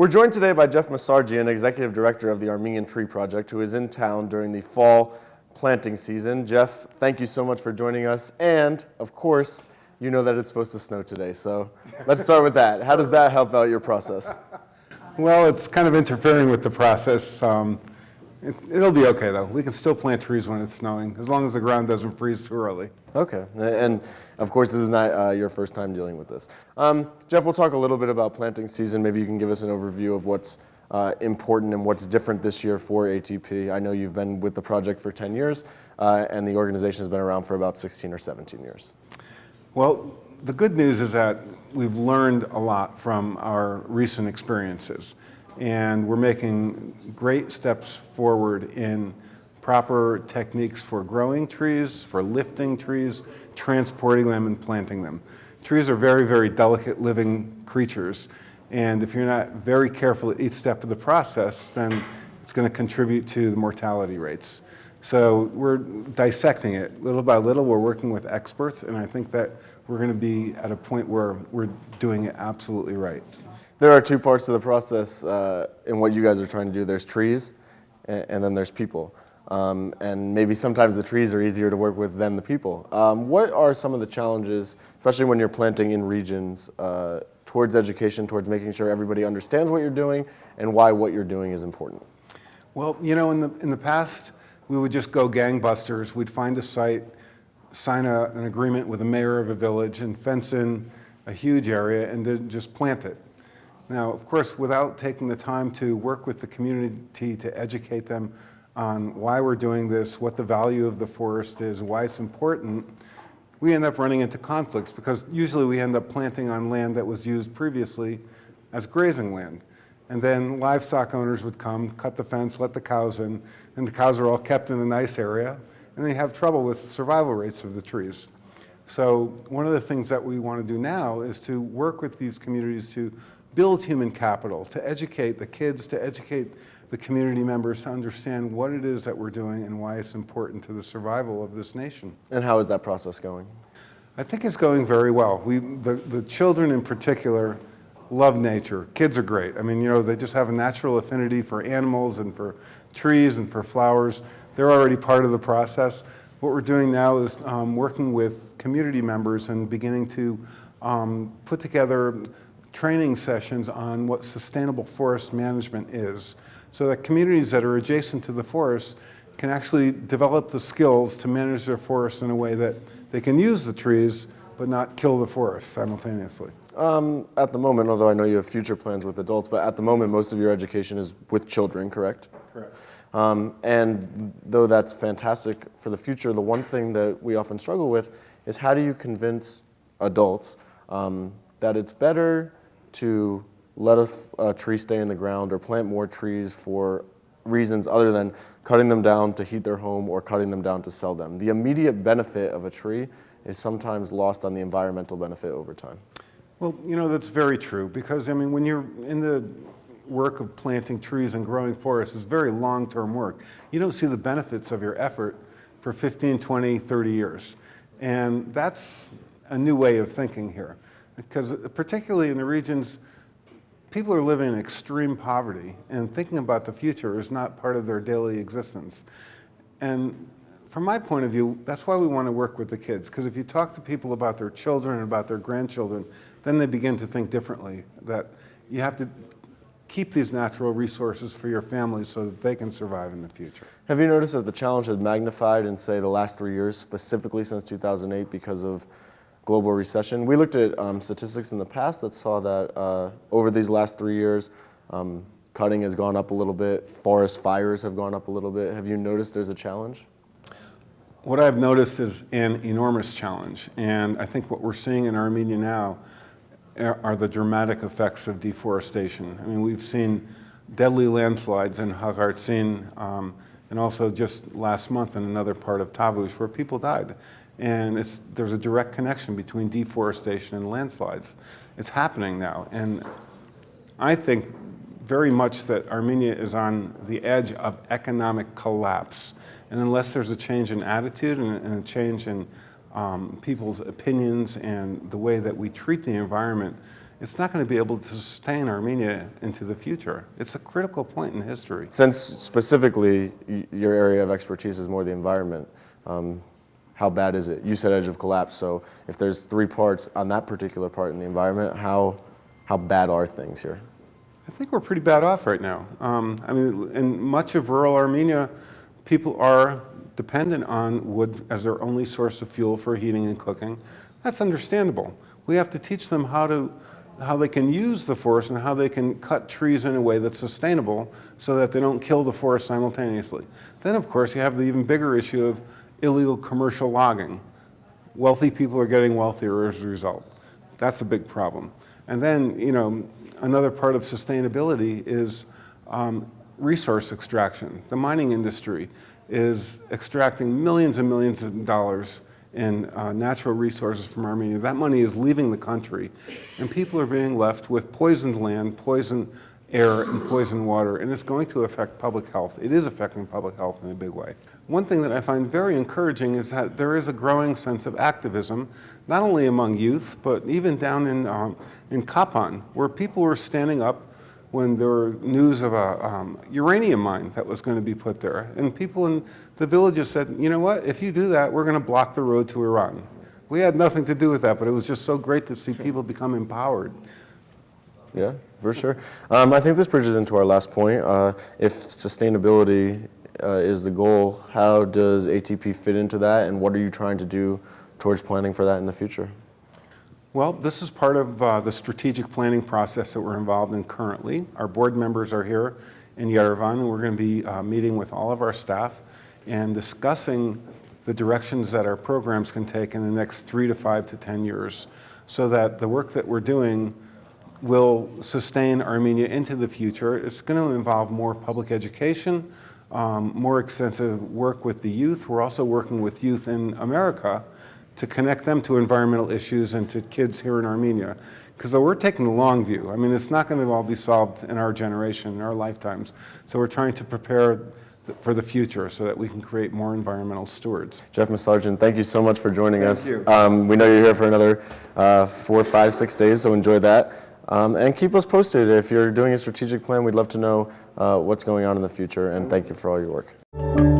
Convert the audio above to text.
We're joined today by Jeff Massarjian, Executive Director of the Armenian Tree Project, who is in town during the fall planting season. Jeff, thank you so much for joining us. And, of course, you know that it's supposed to snow today, so let's start with that. How does that help out your process? Well, it's kind of interfering with the process. It'll be okay, though. We can still plant trees when it's snowing, as long as the ground doesn't freeze too early. Okay, and of course this is not your first time dealing with this. Jeff, we'll talk a little bit about planting season. Maybe you can give us an overview of what's important and what's different this year for ATP. I know you've been with the project for 10 years, and the organization has been around for about 16 or 17 years. Well, the good news is that we've learned a lot from our recent experiences, and we're making great steps forward in proper techniques for growing trees, for lifting trees, transporting them, and planting them. Trees are very, very delicate living creatures, and if you're not very careful at each step of the process, then it's going to contribute to the mortality rates. So we're dissecting it little by little. We're working with experts, and I think that we're going to be at a point where we're doing it absolutely right. There are two parts to the process in what you guys are trying to do. There's trees, and then there's people. And maybe sometimes the trees are easier to work with than the people. What are some of the challenges, especially when you're planting in regions, towards education, towards making sure everybody understands what you're doing and why what you're doing is important? Well, you know, in the past, we would just go gangbusters. We'd find a site, sign an agreement with the mayor of a village, and fence in a huge area and then just plant it. Now, of course, without taking the time to work with the community to educate them on why we're doing this, what the value of the forest is, why it's important, we end up running into conflicts because usually we end up planting on land that was used previously as grazing land. And then livestock owners would come, cut the fence, let the cows in, and the cows are all kept in a nice area, and they have trouble with survival rates of the trees. So one of the things that we want to do now is to work with these communities to build human capital, to educate the kids, to educate the community members to understand what it is that we're doing and why it's important to the survival of this nation. And how is that process going? I think it's going very well. The children in particular love nature. Kids are great. I mean, you know, they just have a natural affinity for animals and for trees and for flowers. They're already part of the process. What we're doing now is working with community members and beginning to put together training sessions on what sustainable forest management is, so that communities that are adjacent to the forest can actually develop the skills to manage their forests in a way that they can use the trees but not kill the forest simultaneously. At the moment, although I know you have future plans with adults, but at the moment most of your education is with children, correct? Correct. And though that's fantastic for the future, the one thing that we often struggle with is how do you convince adults that it's better to let a tree stay in the ground or plant more trees for reasons other than cutting them down to heat their home or cutting them down to sell them. The immediate benefit of a tree is sometimes lost on the environmental benefit over time. Well, you know, that's very true because, I mean, when you're in the work of planting trees and growing forests, it's very long-term work. You don't see the benefits of your effort for 15, 20, 30 years. And that's a new way of thinking here. Because particularly in the regions, people are living in extreme poverty, and thinking about the future is not part of their daily existence. And from my point of view, that's why we want to work with the kids, because if you talk to people about their children and about their grandchildren, then they begin to think differently, that you have to keep these natural resources for your family so that they can survive in the future. Have you noticed that the challenge has magnified in, say, the last 3 years, specifically since 2008 because of global recession? We looked at statistics in the past that saw that over these last 3 years, cutting has gone up a little bit, forest fires have gone up a little bit. Have you noticed there's a challenge? What I've noticed is an enormous challenge, and I think what we're seeing in Armenia now are the dramatic effects of deforestation. I mean, we've seen deadly landslides in Hagartsin, and also just last month in another part of Tavush where people died. And there's a direct connection between deforestation and landslides. It's happening now. And I think very much that Armenia is on the edge of economic collapse. And unless there's a change in attitude and a change in people's opinions and the way that we treat the environment, it's not going to be able to sustain Armenia into the future. It's a critical point in history. Since specifically your area of expertise is more the environment, how bad is it? You said edge of collapse, so if there's 3 parts on that particular part in the environment, how bad are things here? I think we're pretty bad off right now. I mean, in much of rural Armenia, people are dependent on wood as their only source of fuel for heating and cooking. That's understandable. We have to teach them how they can use the forest and how they can cut trees in a way that's sustainable so that they don't kill the forest simultaneously. Then, of course, you have the even bigger issue of illegal commercial logging. Wealthy people are getting wealthier as a result. That's a big problem. And then, you know, another part of sustainability is resource extraction. The mining industry is extracting millions and millions of dollars in natural resources from Armenia. That money is leaving the country, and people are being left with poisoned land, poisoned air, and poisoned water, and it's going to affect public health. It is affecting public health in a big way. One thing that I find very encouraging is that there is a growing sense of activism, not only among youth, but even down in Kapan, where people were standing up when there were news of a uranium mine that was going to be put there. And people in the villages said, you know what, if you do that, we're going to block the road to Iran. We had nothing to do with that, but it was just so great to see people become empowered. Yeah, for sure. I think this bridges into our last point. If sustainability is the goal, how does ATP fit into that, and what are you trying to do towards planning for that in the future? Well, this is part of the strategic planning process that we're involved in currently. Our board members are here in Yerevan, and we're going to be meeting with all of our staff and discussing the directions that our programs can take in the next 3 to 5 to 10 years, so that the work that we're doing will sustain Armenia into the future. It's going to involve more public education, more extensive work with the youth. We're also working with youth in America to connect them to environmental issues and to kids here in Armenia. Because we're taking the long view. I mean, it's not going to all be solved in our generation, in our lifetimes. So we're trying to prepare for the future so that we can create more environmental stewards. Jeff Massarjian, thank you so much for joining us. Thank you. We know you're here for another 4, 5, 6 days, so enjoy that. And keep us posted. If you're doing a strategic plan, we'd love to know what's going on in the future, and thank you for all your work.